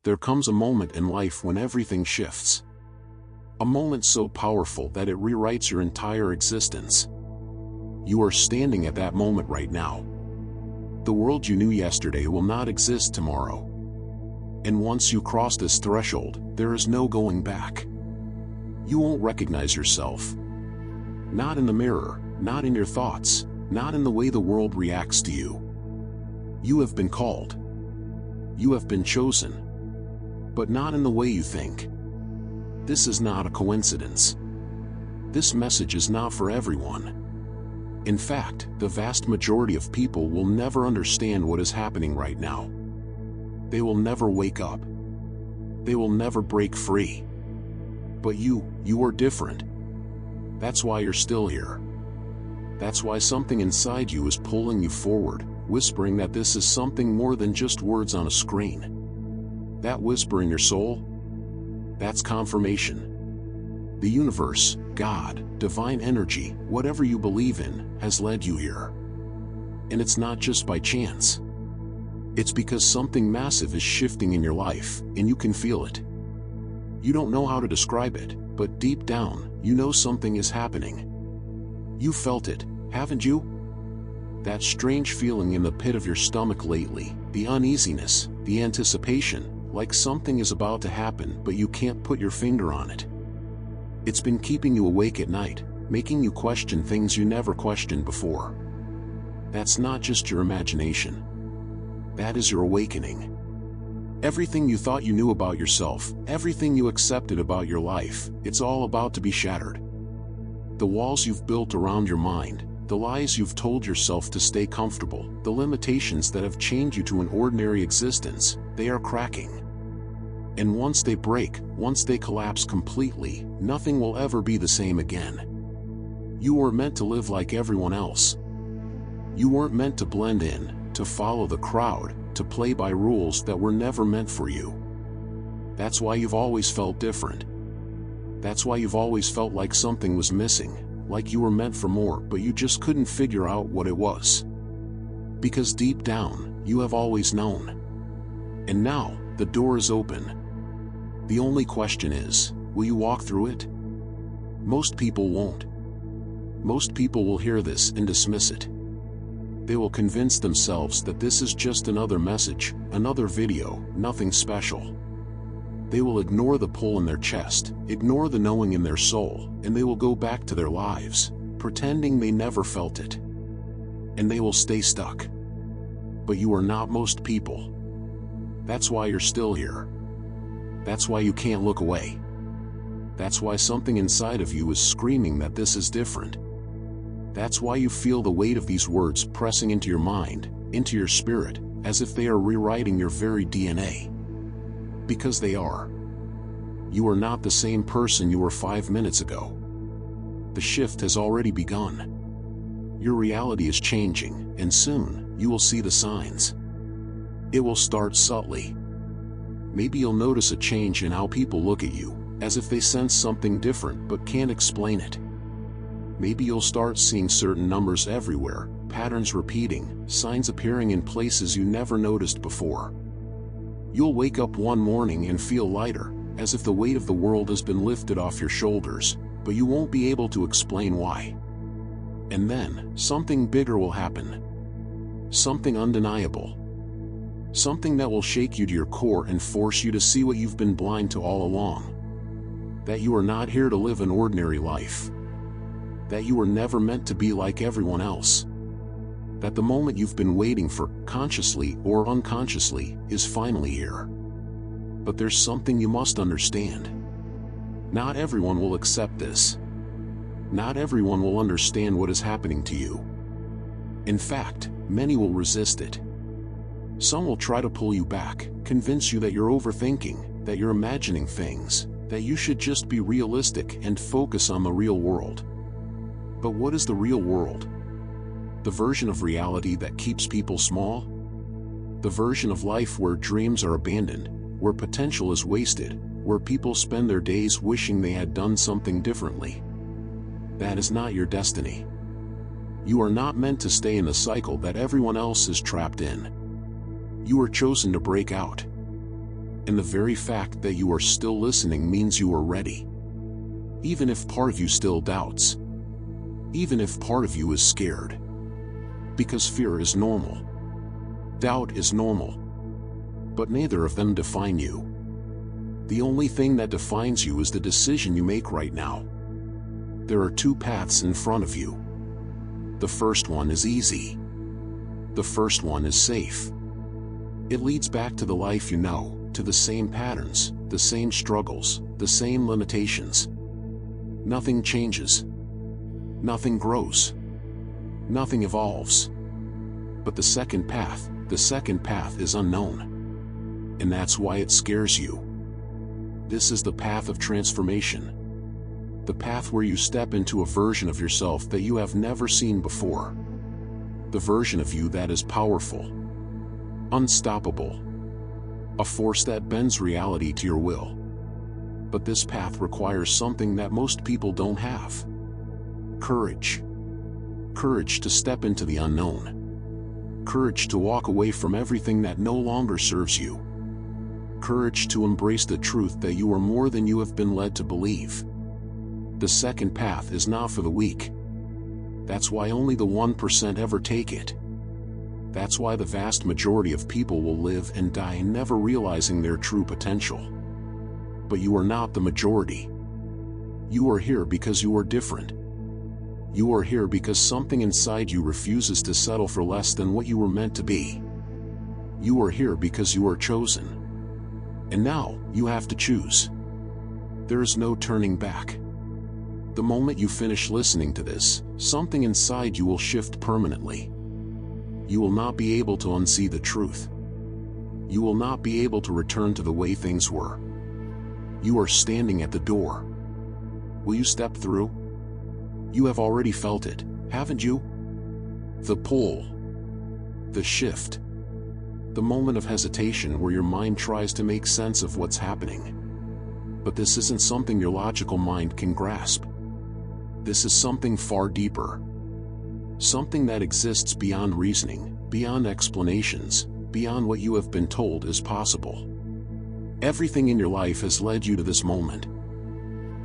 There comes a moment in life when everything shifts. A moment so powerful that it rewrites your entire existence. You are standing at that moment right now. The world you knew yesterday will not exist tomorrow. And once you cross this threshold, there is no going back. You won't recognize yourself. Not in the mirror, not in your thoughts, not in the way the world reacts to you. You have been called. You have been chosen. But not in the way you think. This is not a coincidence. This message is not for everyone. In fact, the vast majority of people will never understand what is happening right now. They will never wake up. They will never break free. But you are different. That's why you're still here. That's why something inside you is pulling you forward, whispering that this is something more than just words on a screen. That whisper in your soul? That's confirmation. The universe, God, divine energy, whatever you believe in, has led you here. And it's not just by chance. It's because something massive is shifting in your life, and you can feel it. You don't know how to describe it, but deep down, you know something is happening. You felt it, haven't you? That strange feeling in the pit of your stomach lately, the uneasiness, the anticipation, like something is about to happen but you can't put your finger on it. It's been keeping you awake at night, making you question things you never questioned before. That's not just your imagination. That is your awakening. Everything you thought you knew about yourself, everything you accepted about your life, it's all about to be shattered. The walls you've built around your mind, the lies you've told yourself to stay comfortable, the limitations that have chained you to an ordinary existence, they are cracking. And once they break, once they collapse completely, nothing will ever be the same again. You were meant to live like everyone else. You weren't meant to blend in, to follow the crowd, to play by rules that were never meant for you. That's why you've always felt different. That's why you've always felt like something was missing, like you were meant for more but you just couldn't figure out what it was. Because deep down, you have always known. And now, the door is open. The only question is, will you walk through it? Most people won't. Most people will hear this and dismiss it. They will convince themselves that this is just another message, another video, nothing special. They will ignore the pull in their chest, ignore the knowing in their soul, and they will go back to their lives, pretending they never felt it. And they will stay stuck. But you are not most people. That's why you're still here. That's why you can't look away. That's why something inside of you is screaming that this is different. That's why you feel the weight of these words pressing into your mind, into your spirit, as if they are rewriting your very DNA. Because they are. You are not the same person you were 5 minutes ago. The shift has already begun. Your reality is changing, and soon, you will see the signs. It will start subtly. Maybe you'll notice a change in how people look at you, as if they sense something different but can't explain it. Maybe you'll start seeing certain numbers everywhere, patterns repeating, signs appearing in places you never noticed before. You'll wake up one morning and feel lighter, as if the weight of the world has been lifted off your shoulders, but you won't be able to explain why. And then, something bigger will happen. Something undeniable. Something that will shake you to your core and force you to see what you've been blind to all along. That you are not here to live an ordinary life. That you were never meant to be like everyone else. That the moment you've been waiting for, consciously or unconsciously, is finally here. But there's something you must understand. Not everyone will accept this. Not everyone will understand what is happening to you. In fact, many will resist it. Some will try to pull you back, convince you that you're overthinking, that you're imagining things, that you should just be realistic and focus on the real world. But what is the real world? The version of reality that keeps people small? The version of life where dreams are abandoned, where potential is wasted, where people spend their days wishing they had done something differently. That is not your destiny. You are not meant to stay in the cycle that everyone else is trapped in. You were chosen to break out. And the very fact that you are still listening means you are ready. Even if part of you still doubts. Even if part of you is scared. Because fear is normal. Doubt is normal. But neither of them define you. The only thing that defines you is the decision you make right now. There are two paths in front of you. The first one is easy. The first one is safe. It leads back to the life you know, to the same patterns, the same struggles, the same limitations. Nothing changes. Nothing grows. Nothing evolves. But the second path is unknown. And that's why it scares you. This is the path of transformation. The path where you step into a version of yourself that you have never seen before. The version of you that is powerful. Unstoppable. A force that bends reality to your will. But this path requires something that most people don't have. Courage. Courage to step into the unknown. Courage to walk away from everything that no longer serves you. Courage to embrace the truth that you are more than you have been led to believe. The second path is not for the weak. That's why only the 1% ever take it. That's why the vast majority of people will live and die never realizing their true potential. But you are not the majority. You are here because you are different. You are here because something inside you refuses to settle for less than what you were meant to be. You are here because you are chosen. And now, you have to choose. There is no turning back. The moment you finish listening to this, something inside you will shift permanently. You will not be able to unsee the truth. You will not be able to return to the way things were. You are standing at the door. Will you step through? You have already felt it, haven't you? The pull. The shift. The moment of hesitation where your mind tries to make sense of what's happening. But this isn't something your logical mind can grasp. This is something far deeper. Something that exists beyond reasoning, beyond explanations, beyond what you have been told is possible. Everything in your life has led you to this moment.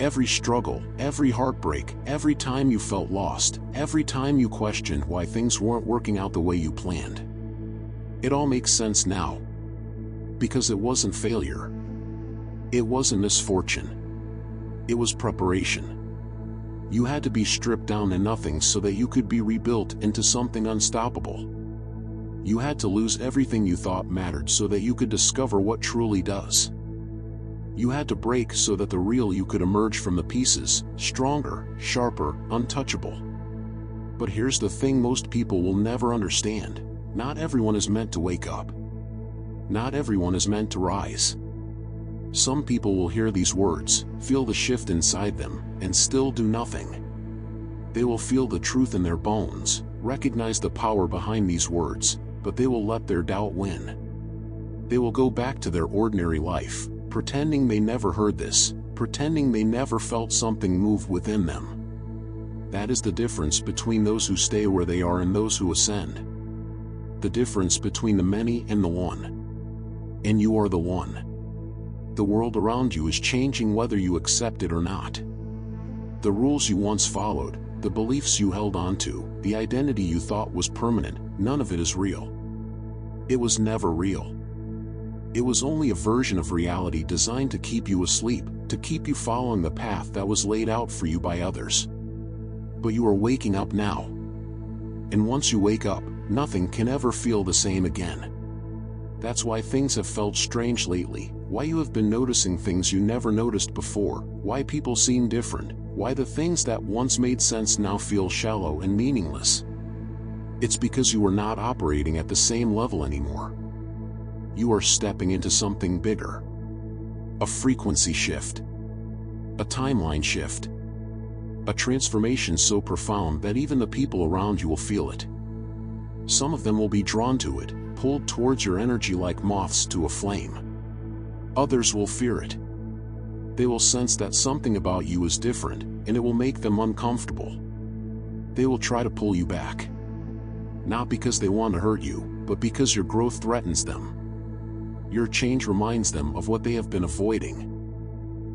Every struggle, every heartbreak, every time you felt lost, every time you questioned why things weren't working out the way you planned. It all makes sense now. Because it wasn't failure. It wasn't misfortune. It was preparation. You had to be stripped down to nothing so that you could be rebuilt into something unstoppable. You had to lose everything you thought mattered so that you could discover what truly does. You had to break so that the real you could emerge from the pieces, stronger, sharper, untouchable. But here's the thing most people will never understand. Not everyone is meant to wake up. Not everyone is meant to rise. Some people will hear these words, feel the shift inside them, and still do nothing. They will feel the truth in their bones, recognize the power behind these words, but they will let their doubt win. They will go back to their ordinary life, pretending they never heard this, pretending they never felt something move within them. That is the difference between those who stay where they are and those who ascend. The difference between the many and the one. And you are the one. The world around you is changing whether you accept it or not. The rules you once followed, the beliefs you held onto, the identity you thought was permanent, none of it is real. It was never real. It was only a version of reality designed to keep you asleep, to keep you following the path that was laid out for you by others. But you are waking up now. And once you wake up, nothing can ever feel the same again. That's why things have felt strange lately, why you have been noticing things you never noticed before, why people seem different, why the things that once made sense now feel shallow and meaningless. It's because you are not operating at the same level anymore. You are stepping into something bigger. A frequency shift. A timeline shift. A transformation so profound that even the people around you will feel it. Some of them will be drawn to it, pulled towards your energy like moths to a flame. Others will fear it. They will sense that something about you is different, and it will make them uncomfortable. They will try to pull you back. Not because they want to hurt you, but because your growth threatens them. your change reminds them of what they have been avoiding.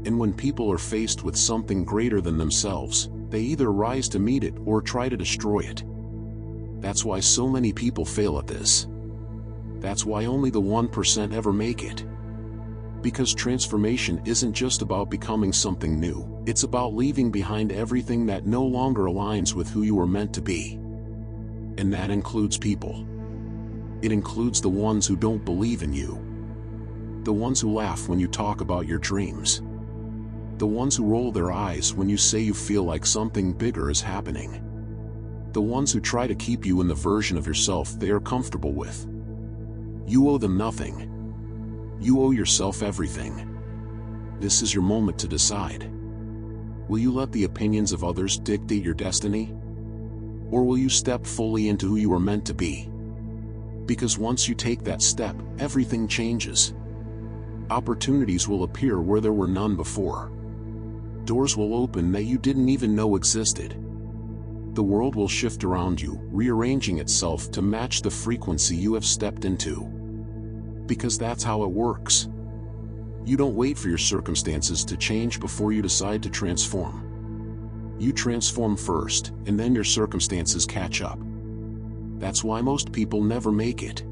And when people are faced with something greater than themselves, they either rise to meet it or try to destroy it. That's why so many people fail at this. That's why only the 1% ever make it. Because transformation isn't just about becoming something new, it's about leaving behind everything that no longer aligns with who you were meant to be. And that includes people. It includes the ones who don't believe in you. The ones who laugh when you talk about your dreams. The ones who roll their eyes when you say you feel like something bigger is happening. The ones who try to keep you in the version of yourself they are comfortable with. You owe them nothing. You owe yourself everything. This is your moment to decide. Will you let the opinions of others dictate your destiny? Or will you step fully into who you are meant to be? Because once you take that step, everything changes. Opportunities will appear where there were none before. Doors will open that you didn't even know existed. The world will shift around you, rearranging itself to match the frequency you have stepped into. Because that's how it works. You don't wait for your circumstances to change before you decide to transform. You transform first, and then your circumstances catch up. That's why most people never make it.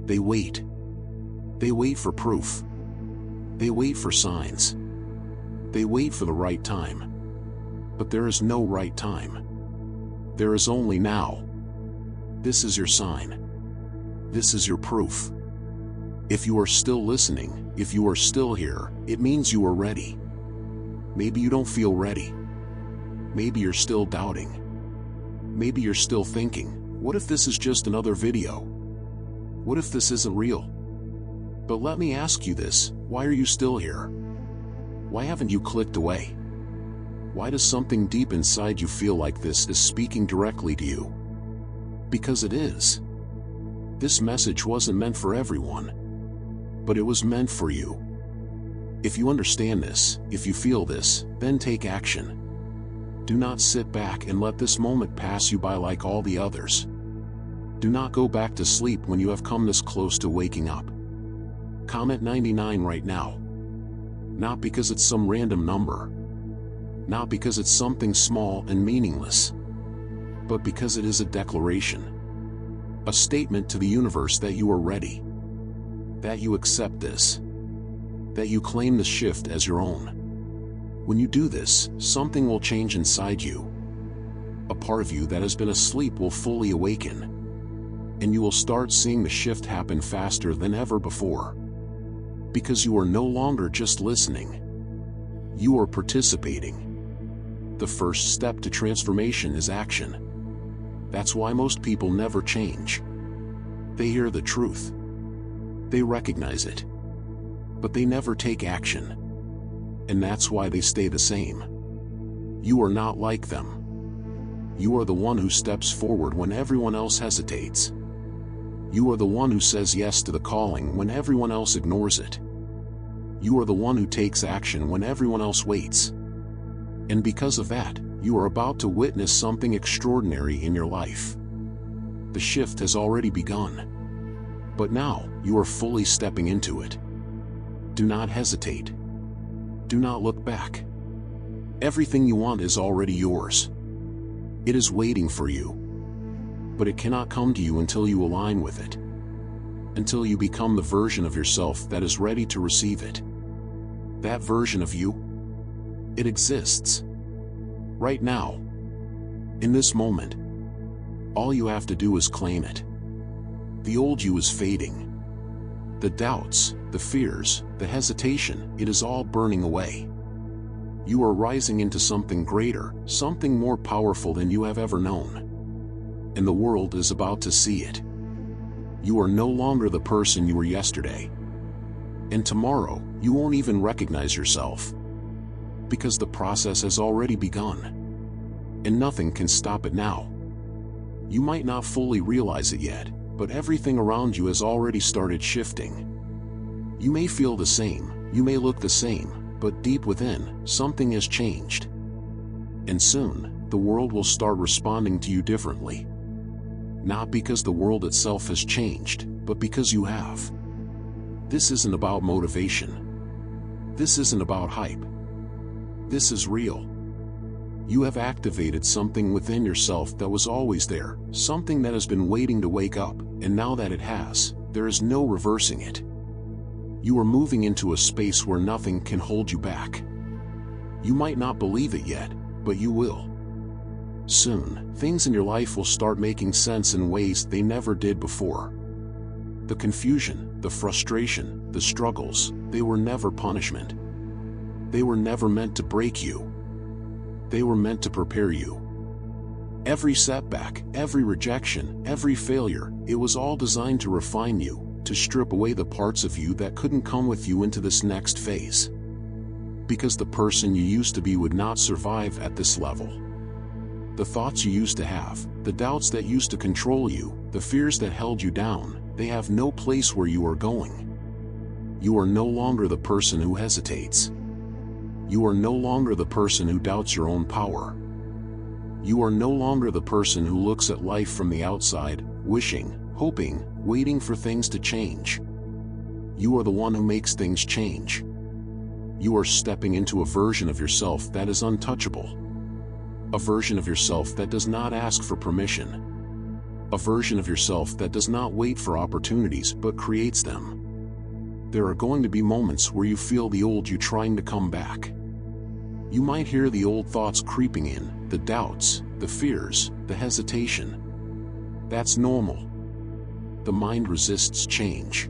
They wait. They wait for proof. They wait for signs. They wait for the right time. But there is no right time. There is only now. This is your sign. This is your proof. If you are still listening, if you are still here, it means you are ready. Maybe you don't feel ready. Maybe you're still doubting. Maybe you're still thinking, what if this is just another video? What if this isn't real? But let me ask you this, why are you still here? Why haven't you clicked away? Why does something deep inside you feel like this is speaking directly to you? Because it is. This message wasn't meant for everyone, but it was meant for you. If you understand this, if you feel this, then take action. Do not sit back and let this moment pass you by like all the others. Do not go back to sleep when you have come this close to waking up. Comment 99 right now. Not because it's some random number. Not because it's something small and meaningless. But because it is a declaration. A statement to the universe that you are ready. That you accept this. That you claim the shift as your own. When you do this, something will change inside you. A part of you that has been asleep will fully awaken. And you will start seeing the shift happen faster than ever before. Because you are no longer just listening. You are participating. The first step to transformation is action. That's why most people never change. They hear the truth. They recognize it. But they never take action. And that's why they stay the same. You are not like them. You are the one who steps forward when everyone else hesitates. You are the one who says yes to the calling when everyone else ignores it. You are the one who takes action when everyone else waits. And because of that, you are about to witness something extraordinary in your life. The shift has already begun. But now, you are fully stepping into it. Do not hesitate. Do not look back. Everything you want is already yours. It is waiting for you. But it cannot come to you until you align with it. Until you become the version of yourself that is ready to receive it. That version of you, it exists. Right now. In this moment. All you have to do is claim it. The old you is fading. The doubts, the fears, the hesitation, it is all burning away. You are rising into something greater, something more powerful than you have ever known. And the world is about to see it. You are no longer the person you were yesterday. And tomorrow, you won't even recognize yourself. Because the process has already begun. And nothing can stop it now. You might not fully realize it yet, but everything around you has already started shifting. You may feel the same, you may look the same, but deep within, something has changed. And soon, the world will start responding to you differently. Not because the world itself has changed, but because you have. This isn't about motivation. This isn't about hype. This is real. You have activated something within yourself that was always there, something that has been waiting to wake up, and now that it has, there is no reversing it. You are moving into a space where nothing can hold you back. You might not believe it yet, but you will. Soon, things in your life will start making sense in ways they never did before. The confusion, the frustration, the struggles, they were never punishment. They were never meant to break you. They were meant to prepare you. Every setback, every rejection, every failure, it was all designed to refine you, to strip away the parts of you that couldn't come with you into this next phase. Because the person you used to be would not survive at this level. The thoughts you used to have, the doubts that used to control you, the fears that held you down, they have no place where you are going. You are no longer the person who hesitates. You are no longer the person who doubts your own power. You are no longer the person who looks at life from the outside, wishing, hoping, waiting for things to change. You are the one who makes things change. You are stepping into a version of yourself that is untouchable. A version of yourself that does not ask for permission. A version of yourself that does not wait for opportunities but creates them. There are going to be moments where you feel the old you trying to come back. You might hear the old thoughts creeping in, the doubts, the fears, the hesitation. That's normal. The mind resists change.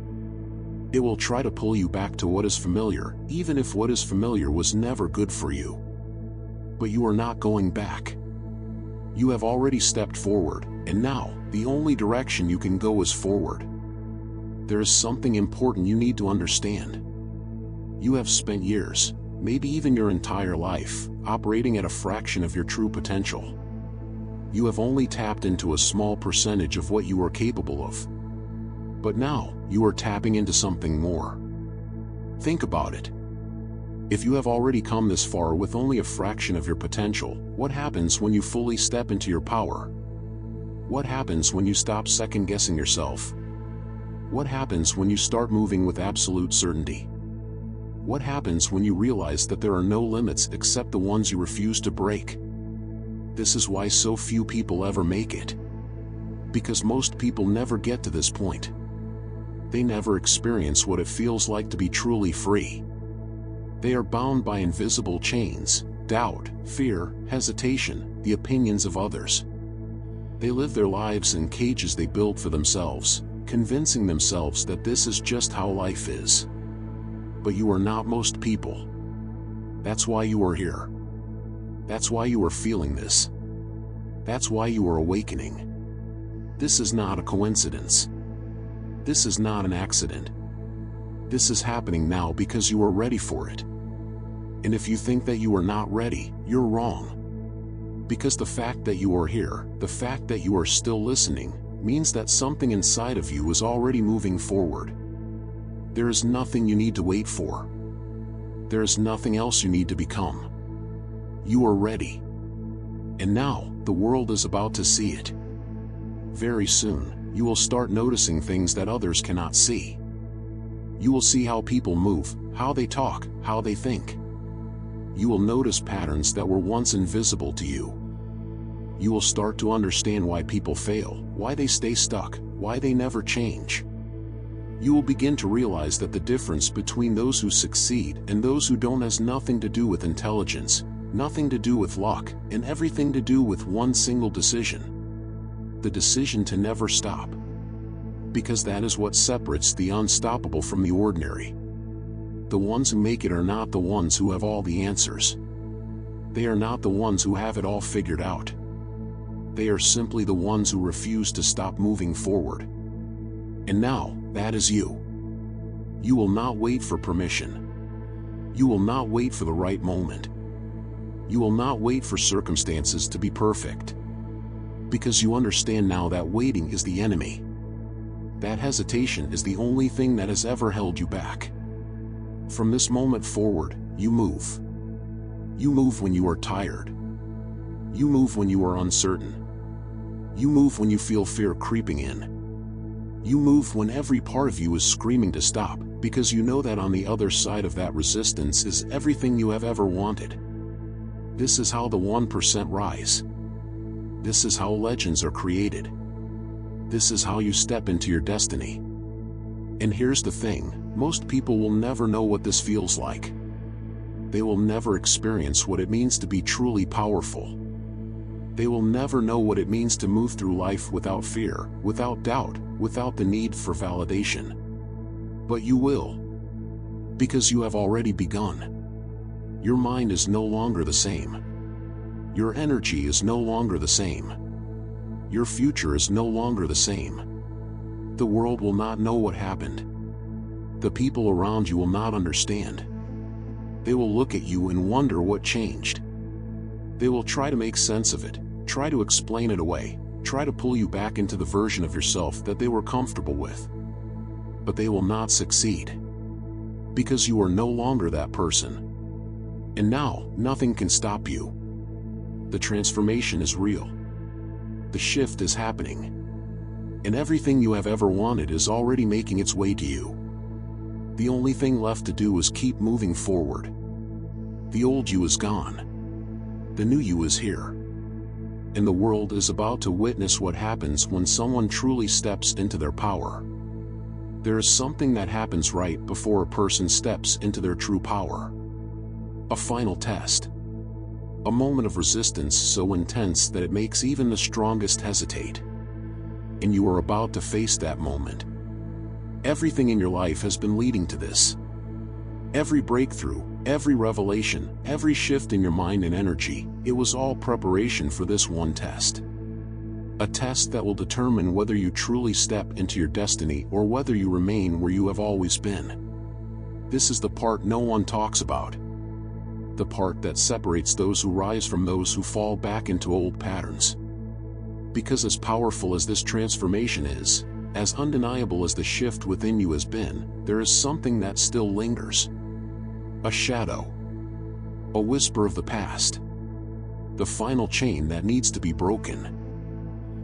It will try to pull you back to what is familiar, even if what is familiar was never good for you. But you are not going back. You have already stepped forward, and now, the only direction you can go is forward. There is something important you need to understand. You have spent years, maybe even your entire life, operating at a fraction of your true potential. You have only tapped into a small percentage of what you are capable of. But now, you are tapping into something more. Think about it. If you have already come this far with only a fraction of your potential, what happens when you fully step into your power? What happens when you stop second-guessing yourself? What happens when you start moving with absolute certainty? What happens when you realize that there are no limits except the ones you refuse to break? This is why so few people ever make it. Because most people never get to this point. They never experience what it feels like to be truly free. They are bound by invisible chains, doubt, fear, hesitation, the opinions of others. They live their lives in cages they build for themselves, convincing themselves that this is just how life is. But you are not most people. That's why you are here. That's why you are feeling this. That's why you are awakening. This is not a coincidence. This is not an accident. This is happening now because you are ready for it. And if you think that you are not ready, you're wrong. Because the fact that you are here, the fact that you are still listening, means that something inside of you is already moving forward. There is nothing you need to wait for. There is nothing else you need to become. You are ready. And now, the world is about to see it. Very soon, you will start noticing things that others cannot see. You will see how people move, how they talk, how they think. You will notice patterns that were once invisible to you. You will start to understand why people fail, why they stay stuck, why they never change. You will begin to realize that the difference between those who succeed and those who don't has nothing to do with intelligence, nothing to do with luck, and everything to do with one single decision. The decision to never stop. Because that is what separates the unstoppable from the ordinary. The ones who make it are not the ones who have all the answers. They are not the ones who have it all figured out. They are simply the ones who refuse to stop moving forward. And now, that is you. You will not wait for permission. You will not wait for the right moment. You will not wait for circumstances to be perfect. Because you understand now that waiting is the enemy. That hesitation is the only thing that has ever held you back. From this moment forward, you move. You move when you are tired. You move when you are uncertain. You move when you feel fear creeping in. You move when every part of you is screaming to stop, because you know that on the other side of that resistance is everything you have ever wanted. This is how the 1% rise. This is how legends are created. This is how you step into your destiny. And here's the thing, most people will never know what this feels like. They will never experience what it means to be truly powerful. They will never know what it means to move through life without fear, without doubt, without the need for validation. But you will. Because you have already begun. Your mind is no longer the same. Your energy is no longer the same. Your future is no longer the same. The world will not know what happened. The people around you will not understand. They will look at you and wonder what changed. They will try to make sense of it, try to explain it away, try to pull you back into the version of yourself that they were comfortable with. But they will not succeed. Because you are no longer that person. And now, nothing can stop you. The transformation is real. The shift is happening. And everything you have ever wanted is already making its way to you. The only thing left to do is keep moving forward. The old you is gone. The new you is here. And the world is about to witness what happens when someone truly steps into their power. There is something that happens right before a person steps into their true power. A final test. A moment of resistance so intense that it makes even the strongest hesitate. And you are about to face that moment. Everything in your life has been leading to this. Every breakthrough, every revelation, every shift in your mind and energy, it was all preparation for this one test. A test that will determine whether you truly step into your destiny or whether you remain where you have always been. This is the part no one talks about. The part that separates those who rise from those who fall back into old patterns. Because as powerful as this transformation is, as undeniable as the shift within you has been, there is something that still lingers. A shadow. A whisper of the past. The final chain that needs to be broken.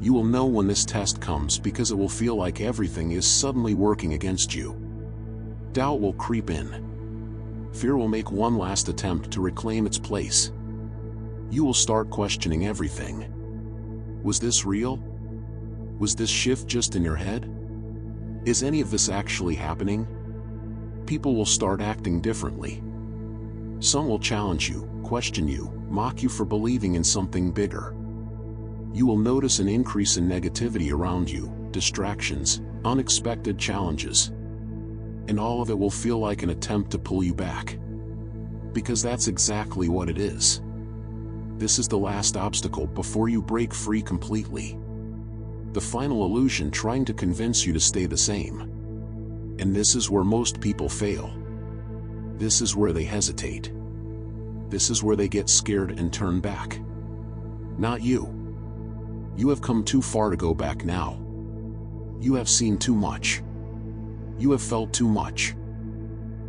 You will know when this test comes because it will feel like everything is suddenly working against you. Doubt will creep in. Fear will make one last attempt to reclaim its place. You will start questioning everything. Was this real? Was this shift just in your head? Is any of this actually happening? People will start acting differently. Some will challenge you, question you, mock you for believing in something bigger. You will notice an increase in negativity around you, distractions, unexpected challenges. And all of it will feel like an attempt to pull you back. Because that's exactly what it is. This is the last obstacle before you break free completely. The final illusion trying to convince you to stay the same. And this is where most people fail. This is where they hesitate. This is where they get scared and turn back. Not you. You have come too far to go back now. You have seen too much. You have felt too much.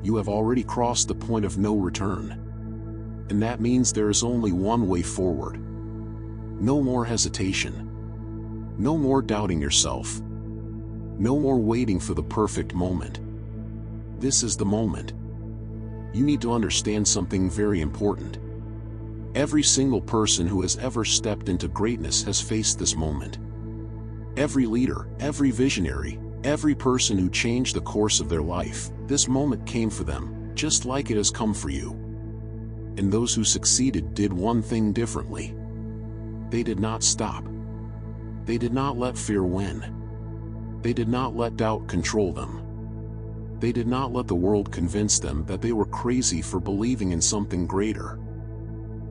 You have already crossed the point of no return. And that means there is only one way forward. No more hesitation. No more doubting yourself. No more waiting for the perfect moment. This is the moment. You need to understand something very important. Every single person who has ever stepped into greatness has faced this moment. Every leader, every visionary, every person who changed the course of their life, this moment came for them, just like it has come for you. And those who succeeded did one thing differently. They did not stop. They did not let fear win. They did not let doubt control them. They did not let the world convince them that they were crazy for believing in something greater.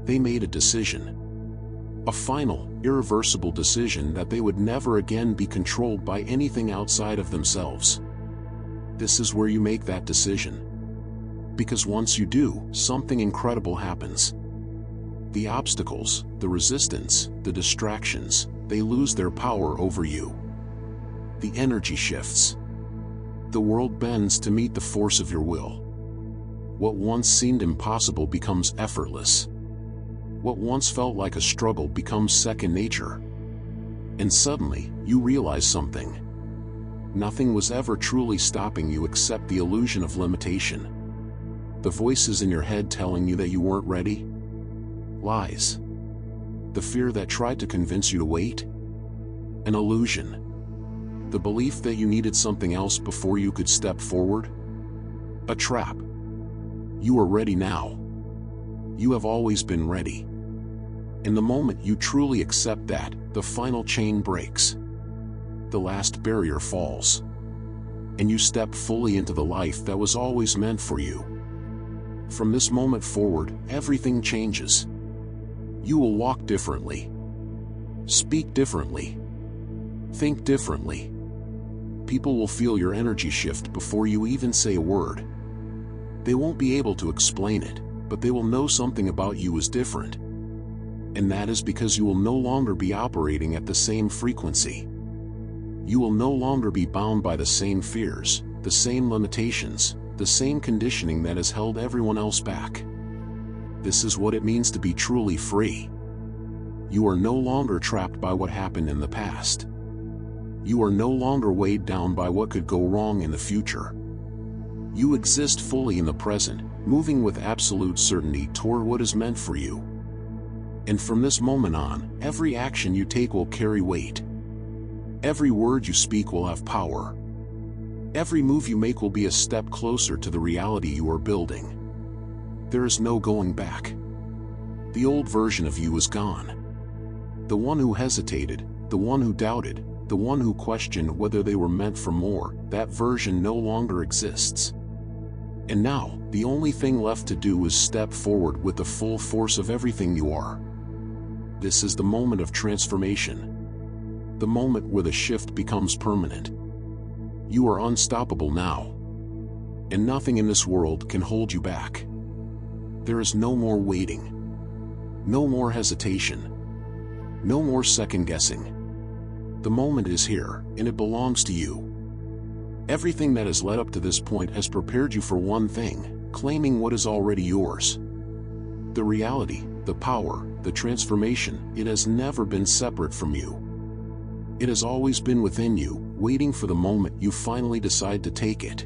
They made a decision. A final, irreversible decision that they would never again be controlled by anything outside of themselves. This is where you make that decision. Because once you do, something incredible happens. The obstacles, the resistance, the distractions, they lose their power over you. The energy shifts. The world bends to meet the force of your will. What once seemed impossible becomes effortless. What once felt like a struggle becomes second nature. And suddenly, you realize something. Nothing was ever truly stopping you except the illusion of limitation. The voices in your head telling you that you weren't ready? Lies. The fear that tried to convince you to wait? An illusion. The belief that you needed something else before you could step forward? A trap. You are ready now. You have always been ready. In the moment you truly accept that, the final chain breaks. The last barrier falls. And you step fully into the life that was always meant for you. From this moment forward, everything changes. You will walk differently. Speak differently. Think differently. People will feel your energy shift before you even say a word. They won't be able to explain it, but they will know something about you is different. And that is because you will no longer be operating at the same frequency. You will no longer be bound by the same fears, the same limitations, the same conditioning that has held everyone else back. This is what it means to be truly free. You are no longer trapped by what happened in the past. You are no longer weighed down by what could go wrong in the future. You exist fully in the present, moving with absolute certainty toward what is meant for you. And from this moment on, every action you take will carry weight. Every word you speak will have power. Every move you make will be a step closer to the reality you are building. There is no going back. The old version of you is gone. The one who hesitated, the one who doubted, the one who questioned whether they were meant for more, that version no longer exists. And now, the only thing left to do is step forward with the full force of everything you are. This is the moment of transformation. The moment where the shift becomes permanent. You are unstoppable now. And nothing in this world can hold you back. There is no more waiting. No more hesitation. No more second guessing. The moment is here, and it belongs to you. Everything that has led up to this point has prepared you for one thing, claiming what is already yours. The reality, the power, the transformation, it has never been separate from you. It has always been within you, waiting for the moment you finally decide to take it.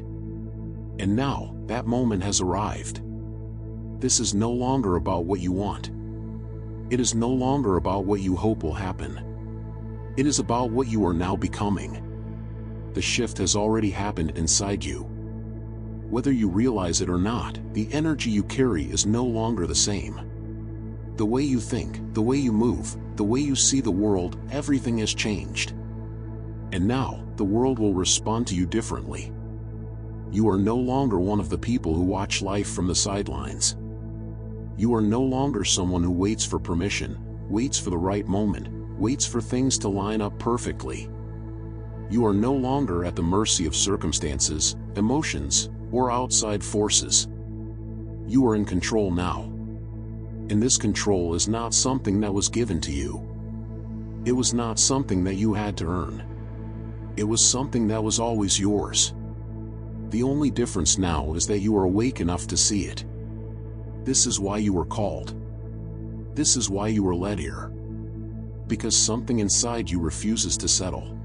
And now, that moment has arrived. This is no longer about what you want. It is no longer about what you hope will happen. It is about what you are now becoming. The shift has already happened inside you. Whether you realize it or not, the energy you carry is no longer the same. The way you think, the way you move, the way you see the world, everything has changed. And now, the world will respond to you differently. You are no longer one of the people who watch life from the sidelines. You are no longer someone who waits for permission, waits for the right moment, waits for things to line up perfectly. You are no longer at the mercy of circumstances, emotions, or outside forces. You are in control now. And this control is not something that was given to you. It was not something that you had to earn. It was something that was always yours. The only difference now is that you are awake enough to see it. This is why you were called. This is why you were led here. Because something inside you refuses to settle.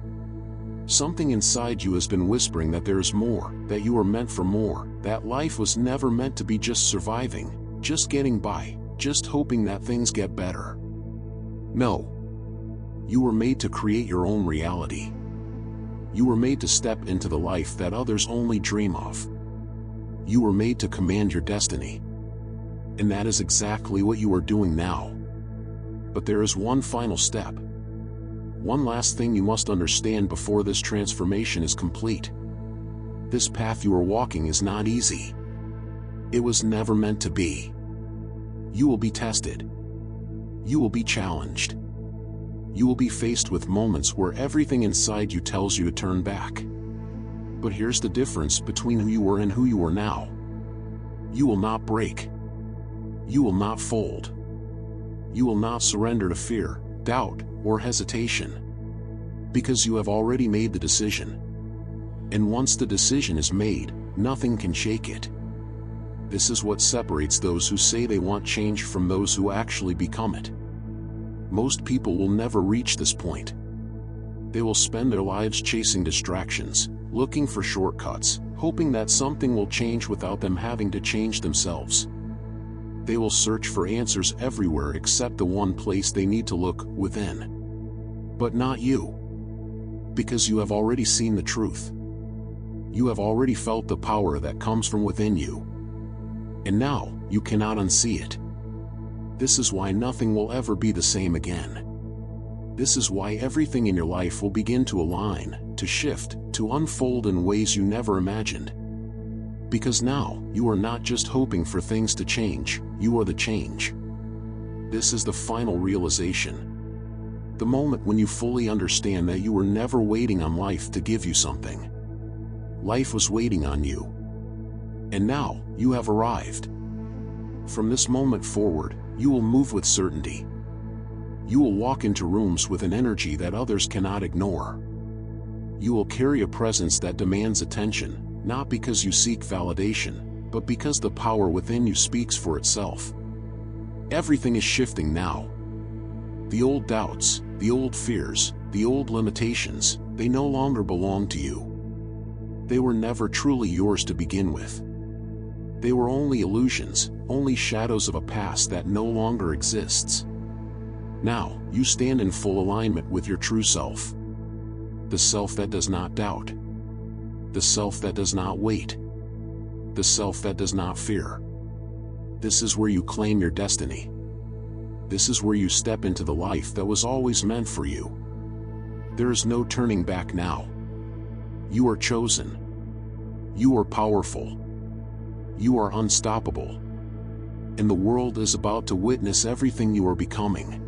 Something inside you has been whispering that there is more, that you are meant for more, that life was never meant to be just surviving, just getting by, just hoping that things get better. No. You were made to create your own reality. You were made to step into the life that others only dream of. You were made to command your destiny. And that is exactly what you are doing now. But there is one final step. One last thing you must understand before this transformation is complete. This path you are walking is not easy. It was never meant to be. You will be tested. You will be challenged. You will be faced with moments where everything inside you tells you to turn back. But here's the difference between who you were and who you are now. You will not break. You will not fold. You will not surrender to fear, doubt, or hesitation. Because you have already made the decision. And once the decision is made, nothing can shake it. This is what separates those who say they want change from those who actually become it. Most people will never reach this point. They will spend their lives chasing distractions, looking for shortcuts, hoping that something will change without them having to change themselves. They will search for answers everywhere except the one place they need to look, within. But not you. Because you have already seen the truth. You have already felt the power that comes from within you. And now, you cannot unsee it. This is why nothing will ever be the same again. This is why everything in your life will begin to align, to shift, to unfold in ways you never imagined. Because now, you are not just hoping for things to change, you are the change. This is the final realization. The moment when you fully understand that you were never waiting on life to give you something. Life was waiting on you. And now, you have arrived. From this moment forward, you will move with certainty. You will walk into rooms with an energy that others cannot ignore. You will carry a presence that demands attention, not because you seek validation, but because the power within you speaks for itself. Everything is shifting now. The old doubts, the old fears, the old limitations, they no longer belong to you. They were never truly yours to begin with. They were only illusions, only shadows of a past that no longer exists. Now, you stand in full alignment with your true self. The self that does not doubt. The self that does not wait. The self that does not fear. This is where you claim your destiny. This is where you step into the life that was always meant for you. There is no turning back now. You are chosen. You are powerful. You are unstoppable. And the world is about to witness everything you are becoming.